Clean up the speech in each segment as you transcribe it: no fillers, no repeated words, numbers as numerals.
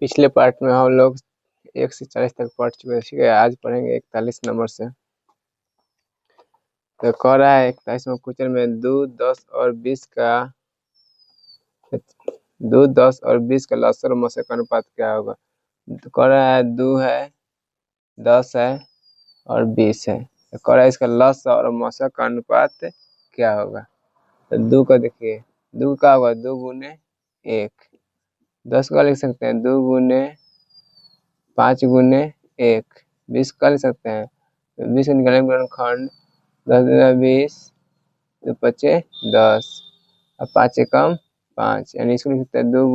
पिछले पार्ट में हम लोग 1 से 40 तक पढ़ चुके हैं। ठीक है, आज पढ़ेंगे 41 नंबर से। तो कह रहा है 41वें क्वेश्चन में 2, 10 और 20 का 2, 10 और 20 का लसागु और मसागु का अनुपात क्या होगा। तो कह रहा है 2 है, 10 है और 20 है। तो कह रहा है इसका लसागु और मसागु का अनुपात क्या होगा। तो 2 का देखिए, 2 का होगा 2 गुने 1। 10 का लिख सकते हैं 2 गुने 5 गुने 1। 20 का लिख सकते हैं 20 का निकालेंगे गुणनखंड 10 दूना 20, 2 पचे 10 और 5 एकम 5, यानी इसको लिख सकते हैं 2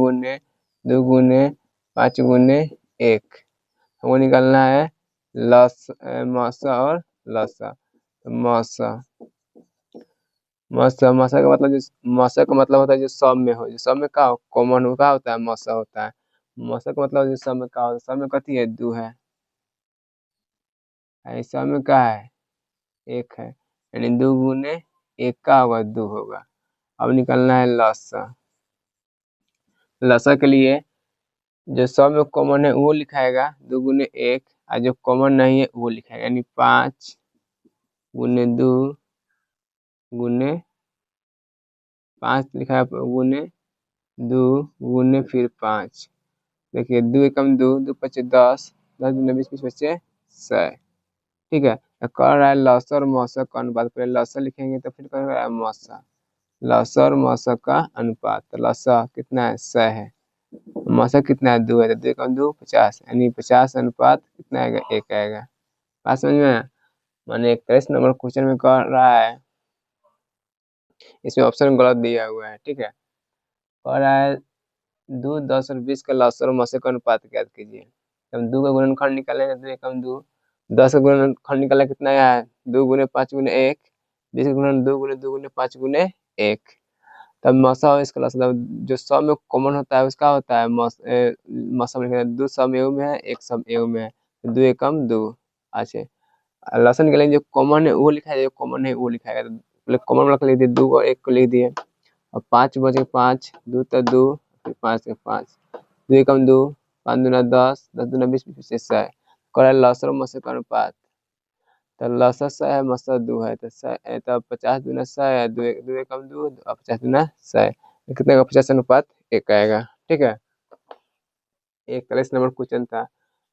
गुने 5 गुने 1। हमको निकालना है मसा और लसा। मसा का मतलब होता है जो सब में हो, जो सब में का कॉमन का होता है मसा होता है। मसा का मतलब जो सब में का होता है, सब में कथी है 2 है, ऐसा में क्या है 1 है, यानी 2 गुने 1 का होगा 2 होगा। अब निकालना है लसा। लसा के लिए जो सब में कॉमन है वो लिखाएगा 2 गुने 1, और जो कॉमन नहीं है वो लिखाएगा, यानी 5 गुने 2 गुने 5 लिखा है गुने 2 गुने फिर 5। देखिए 2 एकम 2, 2 पचे 10, 10 गुने 20, 20 पचे 100। ठीक है, तो कर रहा है लसा और मसा का अनुपात। पहले लसा लिखेंगे तो फिर कर रहा है मसा। लसा और मसा का अनुपात, तो लसा कितना है 100 है, मसा कितना है 2 है, तो 2 एकम 2 50, यानी 50 अनुपात कितना आएगा 1 आएगा। बात समझ में। मैंने 41 नंबर क्वेश्चन में कह रहा है, इसमें ऑप्शन गलत दिया हुआ है। ठीक है, कह रहा है 2, 10 और 20 का लसा और मसा का अनुपात ज्ञात कीजिए। हम 2 का गुणनखंड निकालेंगे 2 एकम 2, 10 का गुणनखंड निकाला कितना है 2 गुने 5 गुने 1, 20 का गुणन 2 गुने 2 गुने 5 गुने 1। तब मसा और इसका लसा जो सब में कॉमन होता है उसका होता है मसा में 2 सब एगो में है, 1 सब एगो में है, 2 एकम 2। अच्छा, लसा निकालेंगे जो कॉमन है वो लिखा है, जो कॉमन है वो लिखाएगा। तो पहले कॉमन वाला को लिख दिए 2 और 1 को लिख दिए, और 5 बचे 5, 2 तो 2, फिर 5 के 5, 2 एकम 2, 5 दूना 10, 10 दूना 20, 20 से 100। कह लसा और मसा का अनुपात, तो लसा 100 है, मसा 2 है, तो 100 तो 50 दूना 100 है, 2 एकम 2 और 50 दूना 100, कितने का 50 अनुपात 1 आएगा। ठीक है, 41 नंबर क्वेश्चन था।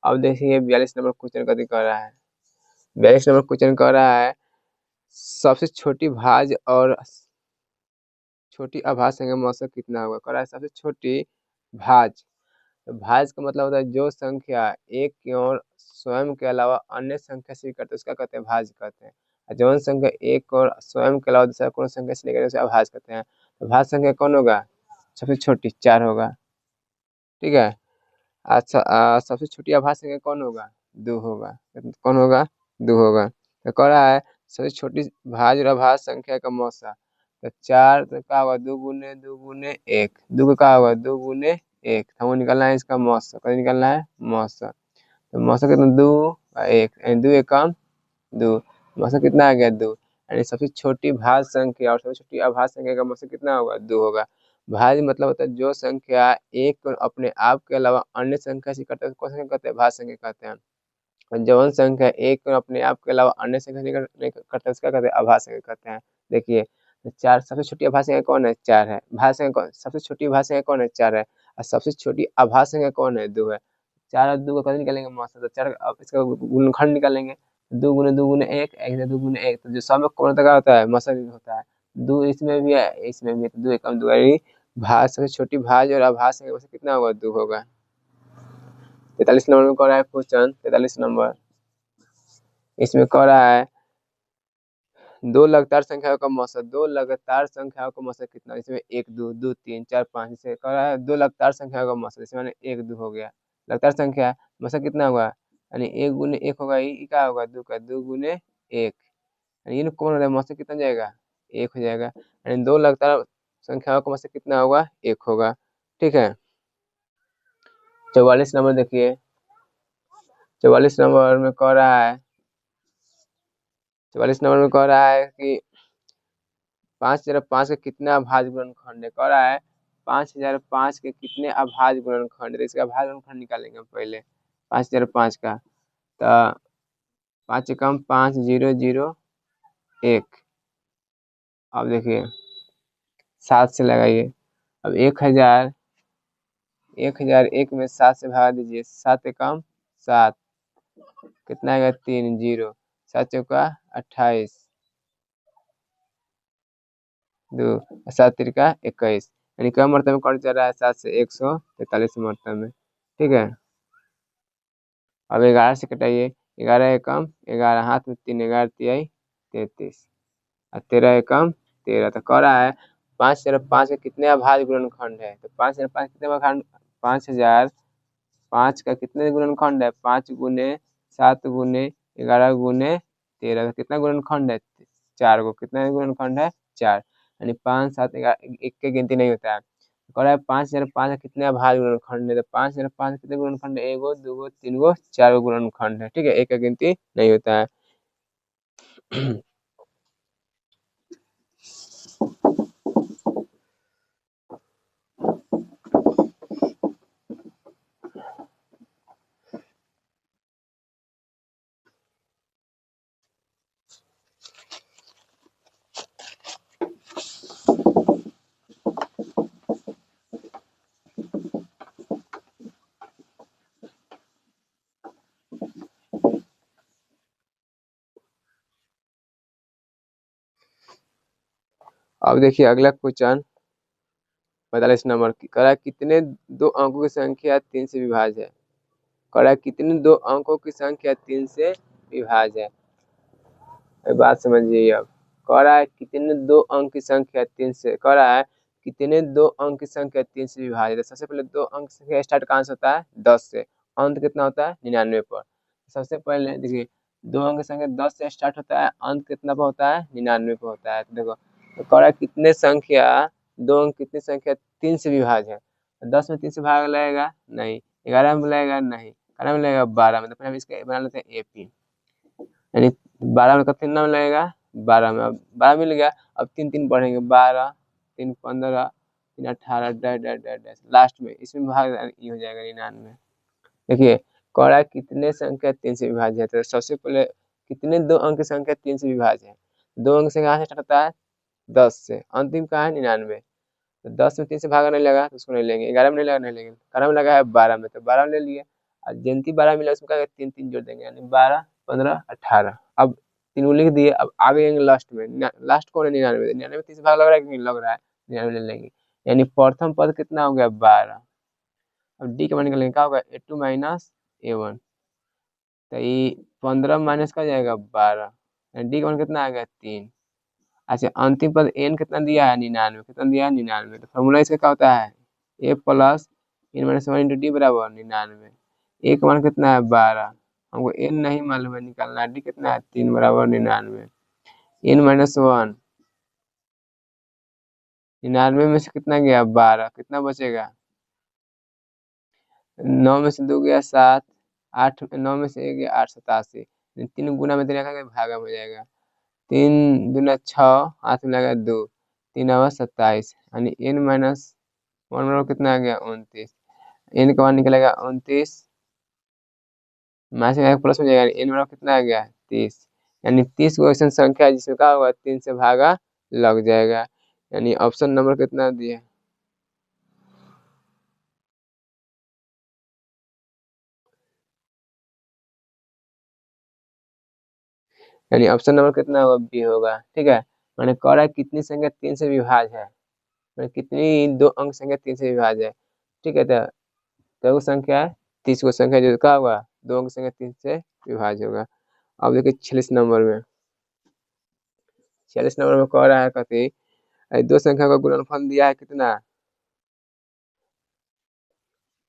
अब देखिए 42 नंबर क्वेश्चन कथी कर रहा है। 42 नंबर क्वेश्चन कर रहा है सबसे छोटी भाज और छोटी अभाज्य संख्या का मौसक कितना होगा। कह रहा है सबसे छोटी भाज। तो भाज का मतलब होता है जो संख्या एक की ओर स्वयं के अलावा अन्य संख्या से करते उसका कहते हैं भाज कहते हैं। और जो संख्या एक और स्वयं के अलावा दूसरा कौन संख्या से लेकर उसे अभाज्य कहते हैं। तो भाज संख्या कौन होगा, सबसे छोटी 4 होगा। ठीक है, अच्छा, सबसे छोटी अभाज्य संख्या कौन होगा 2 होगा। कौन होगा 2 होगा। तो कह रहा है सबसे छोटी भाज्य और अभाज्य संख्या का मौसा। तो 4 तो क्या होगा 2 गुने 2 गुने 1, 2 का क्या होगा 2 गुने 1। हमको निकालना है इसका मौसा, कभी निकालना है मौसा। तो मौसा कितना 2 और 1, 2 एकम 2, मौसा कितना आ गया 2, यानी सबसे छोटी भाज्य संख्या और सबसे छोटी अभाज्य संख्या का मौसा कितना होगा 2 होगा। भाज्य मतलब होता है जो संख्या एक को अपने आप के अलावा अन्य संख्या से करते हैं कौन संख्या कहते हैं, भाज्य संख्या कहते हैं। और जौन संख्या एक को अपने आप के अलावा अन्य संख्या से करते हैं उसका कहते हैं अभाज्य संख्या कहते हैं। देखिए 4 सबसे छोटी अभाज्य संख्या कौन है 4 है, भाज्य संख्या कौन सबसे छोटी भाज्य संख्या कौन है 4 है, और सबसे छोटी अभाज्य संख्या कौन है 2 है। 4 और 2 का कैसे निकालेंगे मौसा, तो 4 अब इसका गुणनखंड निकालेंगे 2 गुने 2 गुने 1, 1 से 2 गुने 1, तो जो सब में कौन होता है मौसा होता है। 2 इसमें भी है इसमें भी है, तो 2 एकम 2, यानी भाज्य सबसे छोटी भाज्य और अभाज्य संख्या में कितना होगा 2 होगा। 43 नंबर में कह रहा है क्वेश्चन 43 नंबर, इसमें कह रहा है 2 लगातार संख्याओं का मौसा। 2 लगातार संख्याओं का मौसा कितना, इसमें 1 2 2 3 4 5, इसे कह रहा है 2 लगातार संख्याओं का मौसा, इसमें 1 2 हो गया। लगातार संख्या मौसा कितना होगा, यानी 1 गुने 1 होगा, ये क्या होगा 2 का 2 गुने 1, यानी ये कौन हो रहा है मौसा कितना जाएगा 1 हो जाएगा, यानी 2 लगातार संख्याओं का मौसा कितना होगा 1 होगा। ठीक है, 44 नंबर देखिए, 44 नंबर में कह रहा है 44 नंबर में कह रहा है कि 5 जरा 5 का कितना भाज्य गुणनखंड है। कह रहा है 5005 के कितने अभाज्य गुणनखंड है। इसका अभाज्य गुणनखंड निकालेंगे हम पहले 5005 का। तो 5 कम 5001। अब देखिए 7 से लगाइए। अब 1001 में 7 से भाग दीजिए। 7 कम 7 कितना आएगा 3 0। 7 चौका 28 2 7 तिरका 21। यानी कम मरतबे में कट जा रहा है 7 से 143 मरतबे में। ठीक है। अब 11 से कटाइए। 11 एकम 11 हाथ में 3 11 तिहाई 33 और 13 एकम 13। तो कह रहा है 5005 के कितने अभाज्य गुणनखंड है। तो 5005 कितने अभाज्य 5005 का कितने गुणनखंड है। 5 गुने 7 गुने 11 गुने 13 का कितना गुणनखंड है 4 को। कितना गुणनखंड है 4। यानी 5 7 11 एक के गिनती नहीं होता है। कह रहा है 5005 का कितने अभाज्य गुणनखंड है। तो 5005 कितने गुणनखंड है। 1 2 3 4 गुणनखंड है। ठीक है। एक का गिनती नहीं होता है। अब देखिए अगला क्वेश्चन 45 नंबर की। कह रहा है कितने दो अंकों की संख्या 3 से विभाज्य है। कह रहा है कितने दो अंकों की संख्या 3 से विभाज्य है। बात समझिए। अब कह रहा है कितने दो अंक की संख्या 3 से। कह रहा है कितने दो अंक की संख्या 3 से विभाज्य है। सबसे पहले दो अंक संख्या स्टार्ट कहाँ से होता है 10 से। अंत कितना होता है 99 पर। सबसे पहले देखिए दो अंक की संख्या 10 से स्टार्ट होता है। अंत कितना पर होता है 99 पर होता है। तो देखो तो कह रहा है कितने संख्या दो अंक कितनी संख्या 3 से विभाज्य है। 10 में 3 से भाग लगेगा नहीं। 11 में लगेगा नहीं। 11 में लगेगा 12 में। तो पहले हम इसका बना लेते हैं एपी। यानी 12 में कितना में लगेगा 12 में। अब 12 मिल गया। अब 3 3 बढ़ेंगे 12 3 15 3 18 dash dash dash dash last में इसमें भाग ये हो जाएगा 99। देखिए कह रहा है कितने संख्या 3 से विभाज्य है। तो सबसे पहले कितने दो अंक की संख्या 3 से विभाज्य है। दो अंक से कहाँ से स्टार्ट होता है 10 से। अंतिम कहाँ है 99। तो 10 में 3 से भागा नहीं लगा तो उसको नहीं लेंगे। 11 में नहीं लगा नहीं लेंगे। 11 में लगा है 12 में तो 12 में ले लिए। और जिनती 12 मिला उसमें क्या 3 3 जोड़ देंगे यानी 12 15 18। अब 3 लिख दिए। अब आगे जाएंगे लास्ट में। लास्ट कौन है 99। 99 में 3 से भाग लग रहा है कि नहीं लग रहा है 99 ले लेंगे। यानी प्रथम पद कितना हो गया 12। अब डी का मान निकालेंगे क्या होगा A2 माइनस A1। तो ये 15 माइनस का जाएगा 12। डी का मान कितना आ गया 3। अच्छा अंतिम पद एन कितना दिया है 99। कितना दिया है 99। तो फॉर्मूला इसका क्या होता है A plus N minus 1 into D बराबर 99। ए का मान कितना है 12। हमको एन नहीं मालूम है निकालना है। डी कितना है 3 बराबर 99। एन माइनस 1 99 में से कितना गया 12 कितना बचेगा 9 में से 2 गया 7 8 9 में से 1 गया 8 87। 3 गुना में देने का भागा हो जाएगा। 3 दूना 6 हाथ में लगा 2 3 आवा 27। यानी एन माइनस 1 बराबर कितना आ गया 29। एन का मान निकलेगा 29 माइनस में प्लस हो जाएगा। एन बराबर कितना आ गया 30। यानी 30 को ऐसा संख्या है जिसमें क्या होगा 3 से भागा लग जाएगा। यानी ऑप्शन नंबर कितना दिया यानी ऑप्शन नंबर कितना होगा बी होगा। ठीक है। मैंने कह रहा है कितनी संख्या 3 से विभाज्य है। मैंने कितनी दो अंक संख्या 3 से विभाज्य है। ठीक है। तो संख्या है 30 को संख्या जो क्या होगा दो अंक संख्या 3 से विभाज्य होगा। अब देखिए 46 नंबर में 46 नंबर में कह रहा है कथी दो संख्या का गुणनफल दिया है कितना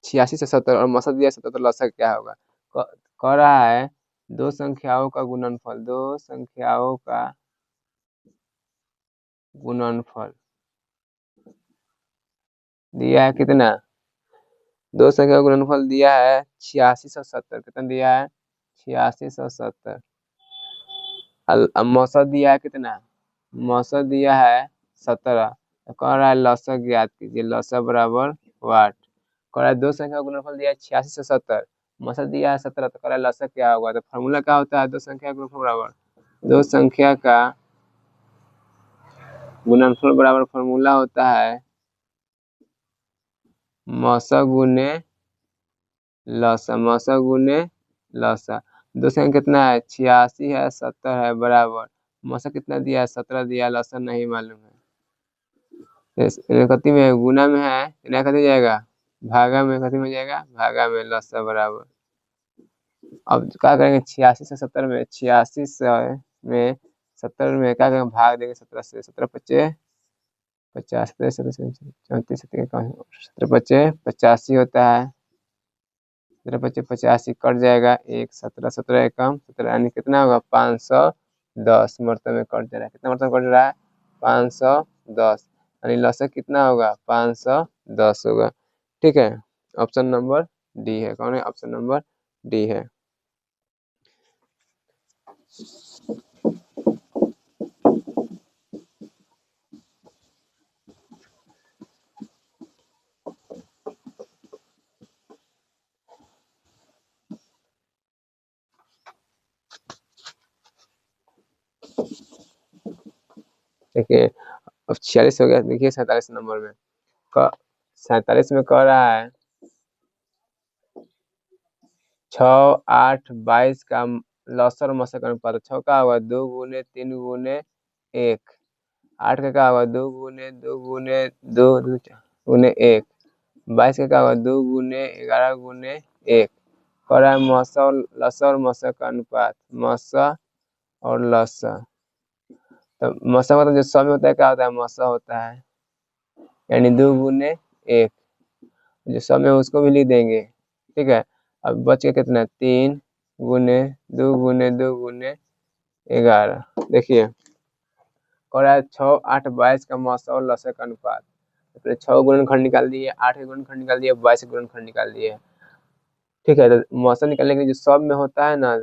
86 से 70 और मसद दिया 70 तो लसक क्या होगा। कह रहा है दो संख्याओं का गुणनफल दिया है कितना। दो संख्या का गुणनफल दिया है 8670। कितना दिया है 8670। मौसत दिया है कितना मौसत दिया है 17। तो कह रहा है लसा ज्ञात कीजिए, लसा बराबर वाट। कह रहा है दो संख्या का गुणनफल दिया है 86 से 70, मसा दिया है 17, तो कह रहा है लसा क्या होगा। तो फॉर्मूला क्या होता है, दो संख्या का गुणनफल बराबर, दो संख्या का गुणनफल बराबर फॉर्मूला होता है मसा गुने लसा, मसा गुने लसा। दो संख्या कितना है, 86 है 70 है, बराबर मसा कितना दिया है 17 दिया, लसा नहीं मालूम है। कति में गुना में है, इतना कति जाएगा भागा में, कति में जाएगा भागा में, लसा बराबर। अब क्या करेंगे 86 से 70 में, 86 में 70 में क्या करेंगे भाग देंगे 17 से, 17 पच्चे 50, 34 17 पच्चे 85 होता है, 17 पच्चे 85 कट जाएगा, एक 17 17 एकम 17 यानी कितना होगा 510 मरतबे में कट जा रहा है। कितना मरतबे कट रहा है 510, यानी लसा कितना होगा 510 होगा। ठीक है, ऑप्शन नंबर डी है। कौन है, ऑप्शन नंबर डी है। देखिए अब 46 हो गया। देखिए 47 नंबर में 47 में कह रहा है 6 8 22 का लसर मसा का अनुपात। 6 का होगा 2 गुने 3 गुने 1, 8 का क्या होगा 2 गुने 2 गुने 2 गुने 1, 22 का क्या होगा 2 गुने 11 गुने 1। कह रहा है मसा और लसा और मसा का अनुपात, मसा और लसा। तो मसा मतलब जो सब में होता है क्या होता है, मसा होता है, यानी 2 गुने 1, जो सब में उसको भी लिख देंगे। ठीक है, अब बच के कितना 3 गुने 2 गुने 2 गुने 11। देखिए कह रहा है 6 8 22 का मसा और लसा का अनुपात। तो 6 गुणनखंड निकाल दिए, 8 के गुणनखंड निकाल दिए, 22 के गुणनखंड निकाल दिए। ठीक है, तो मौसा निकालने के जो सब में होता है ना,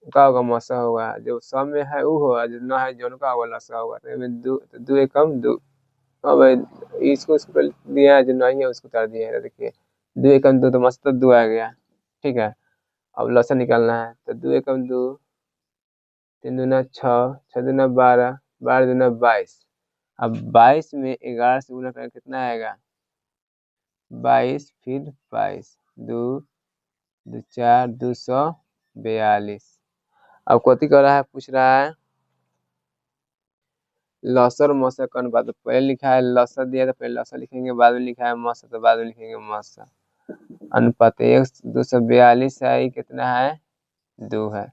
का होगा मौसा होगा, जो सब में है वो होगा, जो ना है जो का होगा लसा होगा। तो दो एकम दो। अब इसको दिया है, जो नहीं है उसको उतार दिया है। देखिए 2 एकम 2 तो मस्त 2 आ गया। ठीक है, अब लसा निकालना है, तो 2 एकम 2, 3 दूना 6, 6 दूना 12, 12 दूना 22। अब 22 में 11 से गुना करें कितना आएगा 22, फिर 22 2 2 4 242। अब कथी कर रहा है, पूछ रहा है लसा और मसा का अनुपात। तो पहले लिखा है लसा दिया तो पहले लसा लिखेंगे, बाद में लिखा है मसा तो बाद में लिखेंगे मसा। अनुपात 242 है, कितना है 2 है,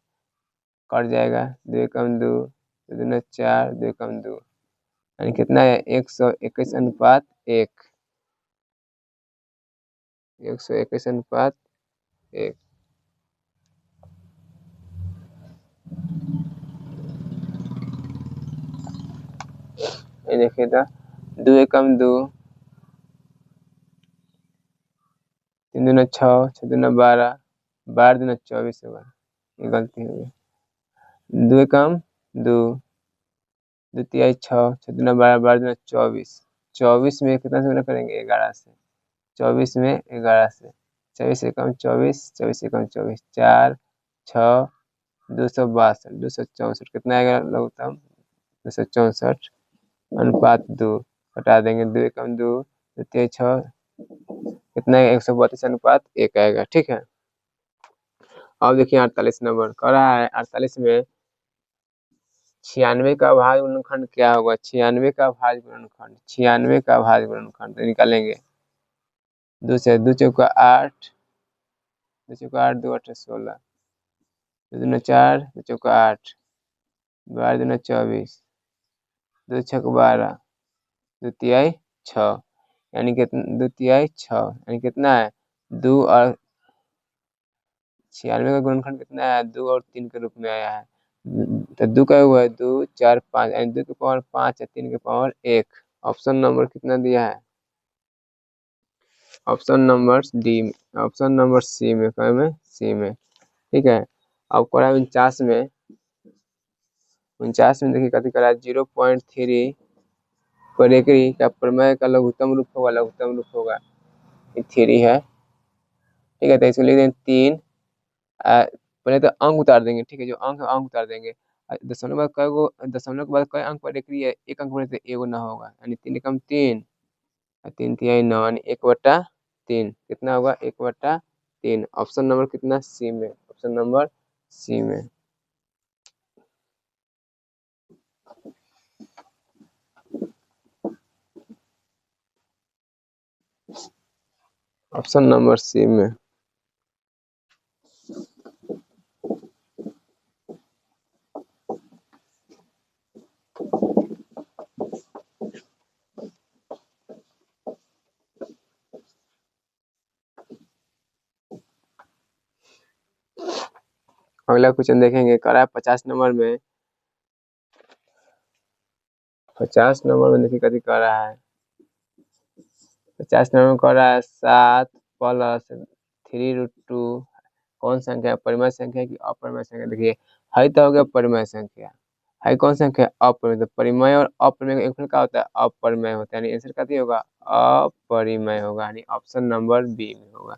कट जाएगा 2 एकम 2, 2 दूना 4, 2 एकम 2, यानी कितना है 121 अनुपात 1, 121 अनुपात 1। ये देखिए तो 2 एकम 2, 3 दूना 6, 6 दूना 12, 12 दूना 24 होगा, ये गलती हो गई। 2 एकम 2, 2 तिहाई 6, 6 दूना 12, 12 दूना 24, 24 में कितना से गुना करेंगे 11 से, 24 में 11 से, 24 एकम 24, 24 एकम 24, 4 6 262, 264 कितना आएगा लघुत्तम 264 अनुपात 2। हटा देंगे 2 एकम 2, 2 तिहाई 6, कितना है 132 अनुपात 1 आएगा। ठीक है, अब देखिए 48 नंबर कह रहा है 48 में 96 का भाज्य गुणनखंड क्या होगा, 96 का भाज्य गुणनखंड, 96 का भाज्य गुणनखंड तो निकालेंगे 2 से, 2 चौका 8, 2 चौका 8, 2 8 16, 2 दूना 4, 2 चौका 8, 12 दूना 24, 2 छक 12, 2 तिहाई 6, यानी कितना 2 तिहाई 6, यानी कितना है 2 और 96 का गुणनखंड कितना है 2 और 3 के रूप में आया है। तो 2 का हुआ है 2 4 5, यानी 2 के पावर 5 है, 3 के पावर 1। ऑप्शन नंबर कितना दिया है, option number D, option number C में, कहे में सी में। ठीक है, अब करा 49 में, 49 में देखिए कथी करा 0.3 परिक्रिय का प्रमेय का लघुत्तम रूप होगा ये 3 है। ठीक है, तो इसको लिख देंगे 3। पहले तो अंक उतार देंगे, ठीक है, जो अंक उतार देंगे। दशमलव के बाद कई अंक परिक्रिय है, एक अंक बने तो एगो ना होगा, यानी 3 कम 3 और 3 3 9, यानी 1/3 कितना होगा 1/3। ऑप्शन नंबर कितना सी में, ऑप्शन नंबर सी में। ऑप्शन नंबर सी में। अगला क्वेश्चन देखेंगे, कह रहा है 50 नंबर में, 50 नंबर में देखिए कथी कह रहा है। 50 नंबर में कह रहा है 7 + 3√2 कौन संख्या है, परिमेय संख्या की अपरिमेय संख्या। देखिए है तो हो गया परिमेय संख्या, है कौन संख्या अपरिमेय, तो परिमेय और अपरिमेय एक का होता है अपरिमेय होता है, यानी आंसर कथी होगा अपरिमेय होगा, यानी ऑप्शन नंबर बी में होगा।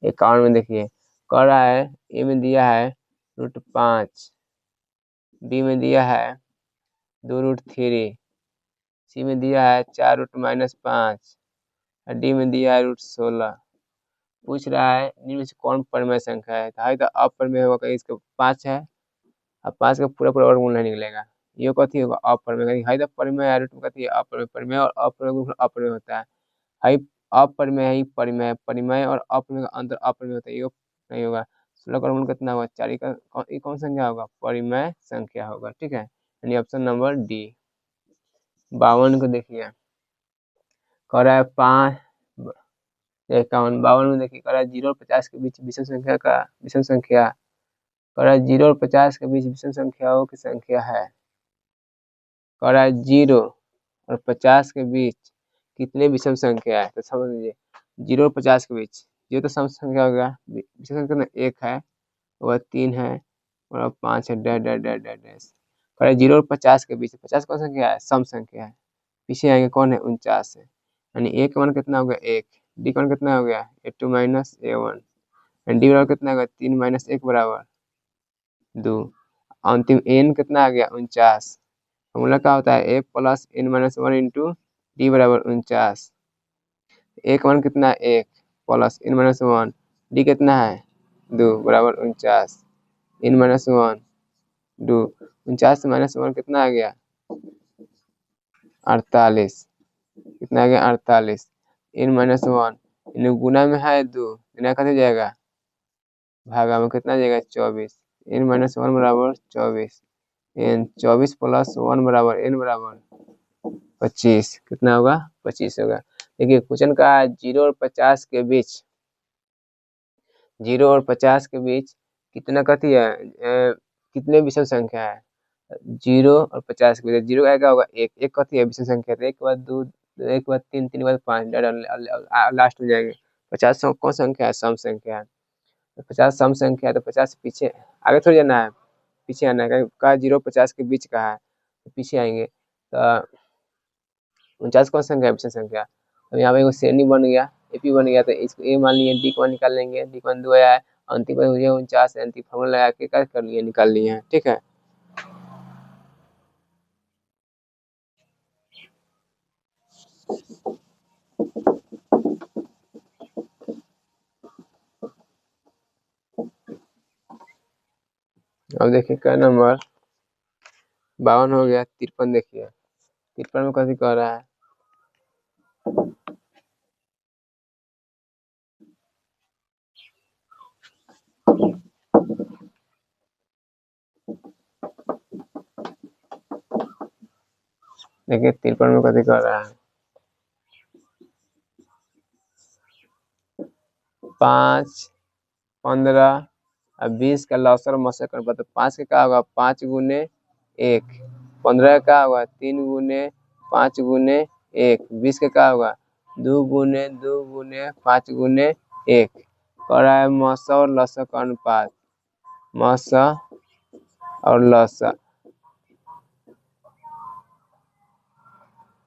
51 में देखिए कह रहा है ए में दिया है √5, बी में दिया है 2√3, सी में दिया है 4√-5 और डी में दिया है √16। पूछ रहा है निम्न से कौन परिमेय संख्या है, तो है तो अपरिमेय होगा, कहीं इसका 5 है और 5 का पूरा वर्गमूल नहीं निकलेगा, ये कथी होगा अपरिमेय, है तो परिमेय है, रूट में कथी है अपरिमेय, परिमेय और अपरिमेय अपरिमेय होता है अपरिमेय है परिमेय, परिमेय और अपरिमेय का अंतर अपरिमेय होता है, ये नहीं होगा। 16 का वर्गमूल कितना होगा 4, ये कौन संख्या होगा परिमेय संख्या होगा, ठीक है, यानी ऑप्शन नंबर डी। 52 को देखिए कह रहा है 5 51, 52 में देखिए कह रहा है 0 और 50 के बीच विषम संख्या कह रहा है 0 और 50 के बीच विषम संख्याओं की संख्या है। कह रहा है 0 और 50 के बीच कितने विषम संख्या है, तो समझ लीजिए 0 और 50 के बीच, ये तो सम संख्या हो गया, विषम संख्या ना 1 है, वह 3 है और 5 है, dash dash dash dash dash. कह रहा है 0 और 50 के बीच, 50 कौन संख्या है सम संख्या है, पीछे आएंगे कौन है 49 है, यानी ए का मान कितना हो गया 1, डी का मान कितना हो गया a2 - a1, एंड डी बराबर कितना होगा 3 - 1 बराबर 2, अंतिम n कितना आ गया 49। फॉर्मूला क्या होता है a + n - 1 इंटू डी बराबर 49। a का मान कितना है 1 + n - 1, डी कितना है 2 बराबर 49, n - 1 2, 49 से -1 कितना आ गया 48, कितना आ गया 48, n - 1 इन गुना में है 2, गुना कैसे जाएगा भागा में कितना जाएगा 24, n - 1 बराबर 24, n 24 + 1 बराबर n बराबर 25, कितना होगा 25 होगा। देखिए क्वेश्चन का 0 और 50 के बीच, 0 और 50 के बीच कितना कथी है कितने विषम संख्या है, 0 और 50 के बीच 0 क्या होगा 1, एक कथी है विषम संख्या, तो 1 के बाद 2, 1 के बाद 3, 3 के बाद 5 लास्ट में जाएंगे। 50 कौन संख्या है सम संख्या है, तो 50 सम संख्या है, तो 50 पीछे आगे थोड़ी जाना है, पीछे आना है, का 0 50 के बीच का है तो पीछे आएंगे, तो 49 कौन संख्या है विषम संख्या, अब यहाँ पे श्रेणी बन गया एपी बन गया, तो इसको ए मान लिए, डी को मान निकाल लेंगे, डी को मान 2 आया है, अंतिम पर हो जाए 49, अंतिम फॉर्मूला लगा के क्या कर लिए निकाल लिए हैं, ठीक है। अब देखिए क्या नंबर 52 हो गया, 53 देखिए 53 में कैसे कह रहा है, देखिए 53 में कैसे कह रहा है 5, 15 और 20 का लौसर मौसर कर पाते, 5 का क्या होगा 5 × 1, 15 का क्या होगा 3 × 5 × 1, 20 का क्या होगा 2 × 2 × 5 × 1। कह रहा है मौसा और लौसर का अनुपात, मौसा और लौसर,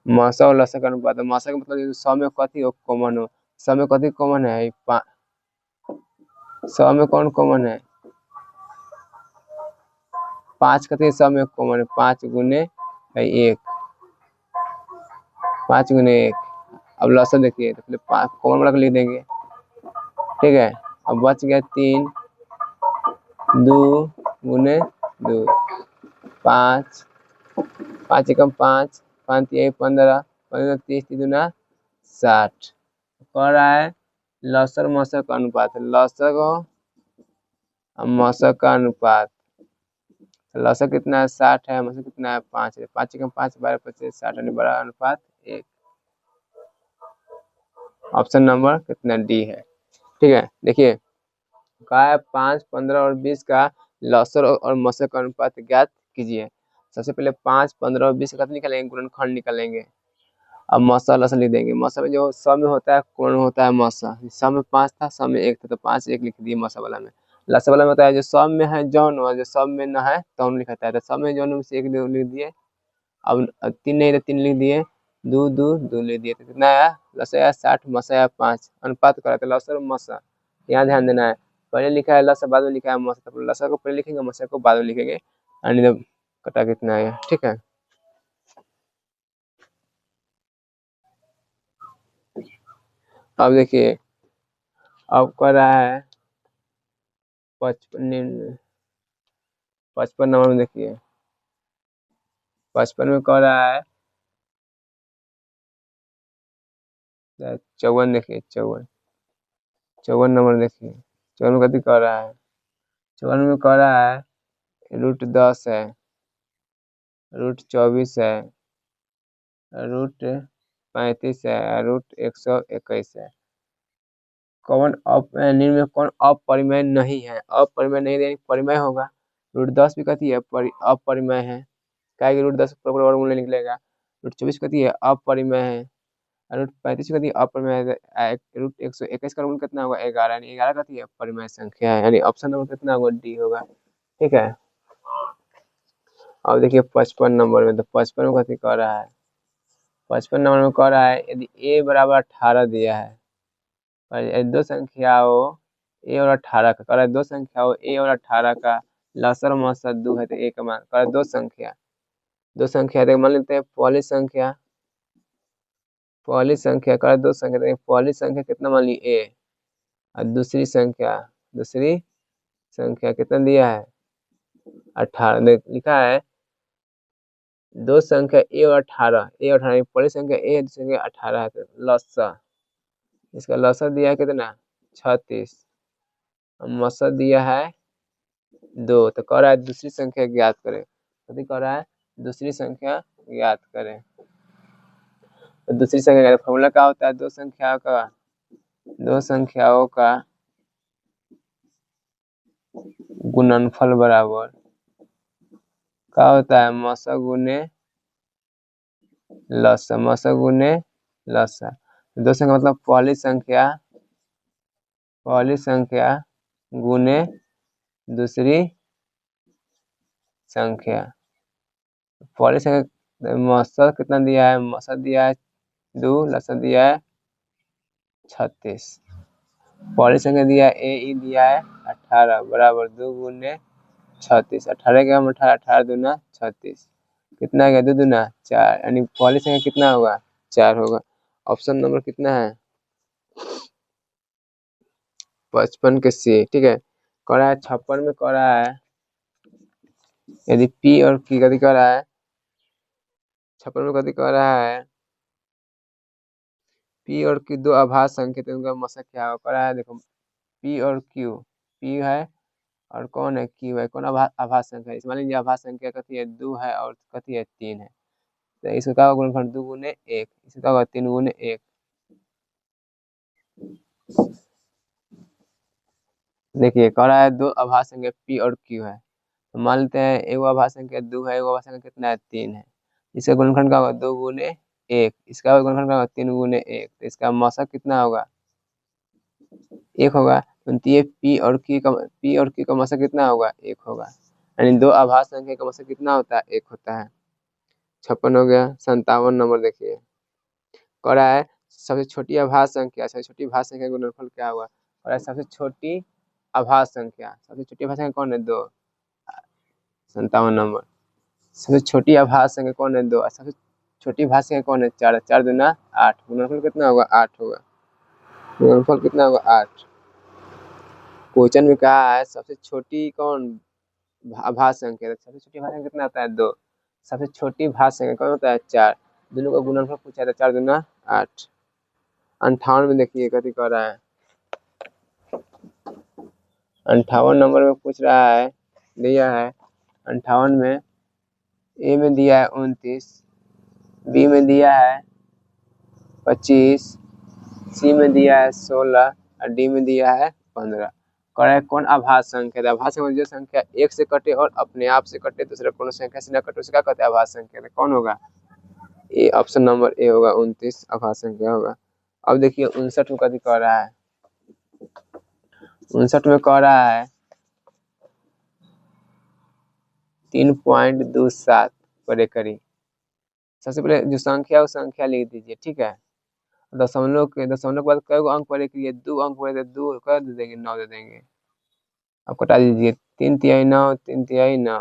मसा और लसा का अनुपात है। मसा का मतलब 100 में कथी हो कॉमन हो, 100 में कथी कॉमन है 100 में कौन कॉमन है 5 कथी 100 में कॉमन है 5 गुने 1, 5 गुने 1। अब लसा देखिए तो पहले 5 कॉमन वाला लिख देंगे, ठीक है। अब बच गया 3 2 गुने 2 5 5 एकम 5 5 3 15 15 30 3 दूना 60। कह रहा है लसर मसर का अनुपात है, लसर और मसर का अनुपात। लसर कितना है 60 है, मसर कितना है 5 है। 5 एकम 5 12 25 60 यानी बड़ा अनुपात 1। ऑप्शन नंबर कितना डी है, ठीक है। देखिए कहा है 5 15 और 20 का लसर और मसर का अनुपात ज्ञात कीजिए। सबसे पहले 5 15 और 20 का निकालेंगे, गुणनखंड निकालेंगे। अब मसा लसा लिख देंगे। मसा में जो सम में होता है कौन होता है मसा, सम में 5 था सम में 1 था तो 5 1 लिख दिए मसा वाला में। लसा वाला में होता है जो सम में है जौन, और जो सम में न है तौन लिखता है, तो सम में जौन में से 1 लिख दिए। अब 3 नहीं तो 3 लिख दिए, 2 2 2 लिख दिए, तो कितना आया लसा आया 60 मसा आया 5। अनुपात करा तो लसा और मसा यहाँ ध्यान देना है। पहले लिखा है लसा बाद में लिखा है मसा, तो लसा को पहले लिखेंगे मसा को बाद में लिखेंगे, यानी कटा कितना आया, ठीक है। अब देखिए अब कर रहा है 55 नंबर में। देखिए 55 में कह रहा है 54। देखिए 54 नंबर देखिए 54 में कथी कह रहा है, 54 में कह रहा है √10 है, √24 है, √35 है, √121 है। कौन निम्न में कौन अपरिमेय नहीं है, अपरिमेय नहीं है परिमेय होगा। √10 भी कथी है अपरिमेय है, क्या √10 वर्गमूल नहीं निकलेगा। √24 कथी है अपरिमेय है, √35 कथी अपरिमेय है। √121 का वर्गमूल कितना होगा 11, यानी 11 कथी है परिमेय संख्या है, यानी ऑप्शन नंबर कितना होगा डी होगा, ठीक है। अब देखिए 55 नंबर में, तो 55 में कथी कह रहा है, 55 नंबर में कह रहा है यदि a बराबर 18 दिया है और दो संख्याओं a और 18 का, कह रहा है दो संख्याओं a और 18 का लसर मसर 2 है, तो a का मान कह रहा है दो संख्या तो मान लेते हैं पहली संख्या कह रहा है दो संख्या, तो पहली संख्या कितना मान ली a, और दूसरी संख्या कितना दिया है 18। लिखा है दो संख्या a और 18, पहली संख्या a है दूसरी संख्या 18 है, तो लसा इसका लसा दिया है कितना 36, मसा दिया है 2, तो कह रहा है दूसरी संख्या ज्ञात करें। तो कह रहा है दूसरी संख्या ज्ञात करें, तो दूसरी संख्या का फॉर्मूला क्या होता है, दो संख्याओं का गुणनफल बराबर क्या होता है मसा गुने लसा, दो संख्या मतलब पहली संख्या गुने दूसरी संख्या। पहली संख्या मसा कितना दिया है, मसा दिया है 2, लसा दिया है 36। पहली संख्या दिया है ए दिया है 18 बराबर 2 गुने 36, 18 के हम 18 दूना 36, कितना गया 2 दूना 4, यानी पहली संख्या कितना होगा 4 होगा। ऑप्शन नंबर कितना है 55 के सी, ठीक है। कह रहा है 56 में कह रहा है यदि पी और की कथी कह रहा है 56 में कथी कह रहा है पी और क्यू दो आभास संख्या, तो उनका मसा क्या होगा, कह रहा है देखो पी और क्यू, पी है और कौन है क्यू है, कौन आभास संख्या है। मान लीजिए आभास संख्या कथी है 2 है और कथी है 3 है, तो इसका गुणनफल 2 गुने 1, इसका होगा 3 गुने 1। देखिए कह रहा है दो आभास संख्या पी और क्यू है, तो मान लेते हैं एगो आभास संख्या 2 है, एगो आभास संख्या कितना है 3 है। इसका गुणनखंड का होगा 2 गुने 1, इसका गुणनखंड का होगा 3 गुने 1, तो इसका मसा कितना होगा 1 होगा। तो ये पी और क्यू का मसा कितना होगा 1 होगा, यानी दो आभास संख्या का मसा कितना होता है 1 होता है। 56 हो गया। 57 नंबर देखिए, कह रहा है सबसे छोटी अभाज्य संख्या, सबसे छोटी भाज्य संख्या का गुणनफल क्या होगा। कह रहा है सबसे छोटी अभाज्य संख्या, सबसे छोटी अभाज्य संख्या कौन है, 2। 57 नंबर। सबसे छोटी अभाज्य संख्या कौन है, 2। और सबसे छोटी भाज्य संख्या कौन है, 4। 4 दूना 8, गुणनफल कितना होगा, 8 होगा। गुणनफल कितना होगा, 8। क्वेश्चन में कहा है सबसे छोटी कौन अभाज्य संख्या, सबसे छोटी भाज्य संख्या कितना होता है, 2। सबसे छोटी भाज्य संख्या कौन होता है, 4। दोनों का गुणनफल पूछा था, 4 दूना 8। 58 में देखिए कथी कर रहा है, 58 नंबर में पूछ रहा है, दिया है 58 में, ए में दिया है 29, बी में दिया है 25, सी में दिया है 16 और डी में दिया है 15। कह रहा है कौन अभाज्य संख्या है। अभाज्य संख्या जो संख्या एक से कटे और अपने आप से कटे, दूसरे कोनो संख्या से न कटे, उसे क्या कहते हैं, अभाज्य संख्या। कौन होगा, ए, ऑप्शन नंबर ए होगा, 29 अभाज्य संख्या होगा। अब देखिए 59 में कथी कह रहा है, 59 में कह रहा है 3.27 पर एकड़ी। सबसे पहले जो संख्या है वो संख्या लिख दीजिए, ठीक है। दशमलव के बाद कई अंक पर एकड़ी है, 2 अंक पर 2 कर दे देंगे, 9 दे देंगे। अब कटा दीजिए, 3 तिहाई 9, 3 तिहाई 9,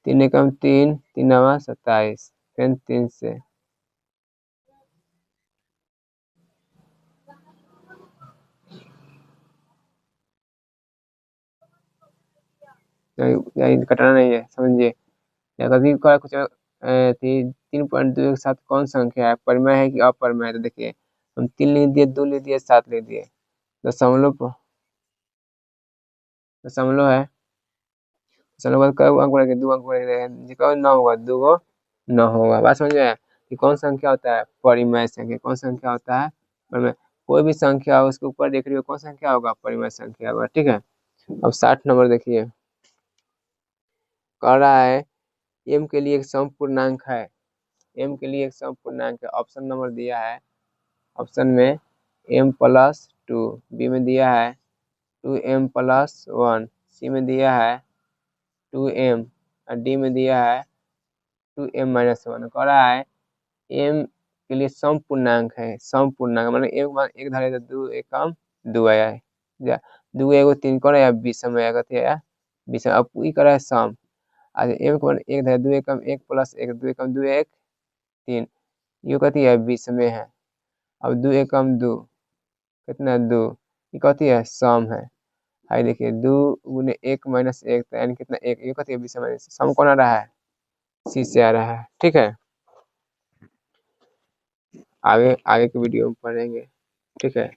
3 एकम 3, 3 नवा 27, फिर 3 से कटना नहीं है, समझिए। कभी कुछ 3.27 कौन संख्या है, परिमेय है कि अपरिमेय है। तो देखिए हम 3 लिख दिए, 2 लिख दिए, 7 लिख दिए। दशमलव है, दशमलव बाद कई अंक बढ़ेंगे, 2 अंक बढ़ेंगे, जिसका 9 होगा, 2 को 9 होगा। बात समझ में कि कौन संख्या होता है, परिमेय संख्या। कौन संख्या होता है, परिमेय। कोई भी संख्या उसके ऊपर देख रही हो, कौन संख्या होगा, परिमेय संख्या होगा, ठीक है। अब 60 नंबर देखिए, कह रहा है m के लिए एक सम पूर्णांक है, m के लिए एक सम पूर्णांक है। ऑप्शन नंबर दिया है, ऑप्शन में m+2, बी में दिया है 2m+1, सी में दिया है 2m और डी में दिया है 2m-1। कह रहा है m के लिए सम पूर्णांक है, सम पूर्णांक मतलब एक धारे तो 2 एकम 2 आया है, 2 एगो 3 कर या 20 में आएगा, थे या 20। अब ई कर रहा है सम, आज m को एक धारे 2 एकम 1 + 1, 2 एकम 2 1 3, ये कथी है, 20 में है। अब 2 एकम 2 कितना, 2, ये कथी है, सम है। हाई देखिए 2 × 1 - 1 तो यानी कितना, 1, ये कथी है, 20 में। सम कौन आ रहा है, सी से आ रहा है, ठीक है। आगे के वीडियो में पढ़ेंगे, ठीक है।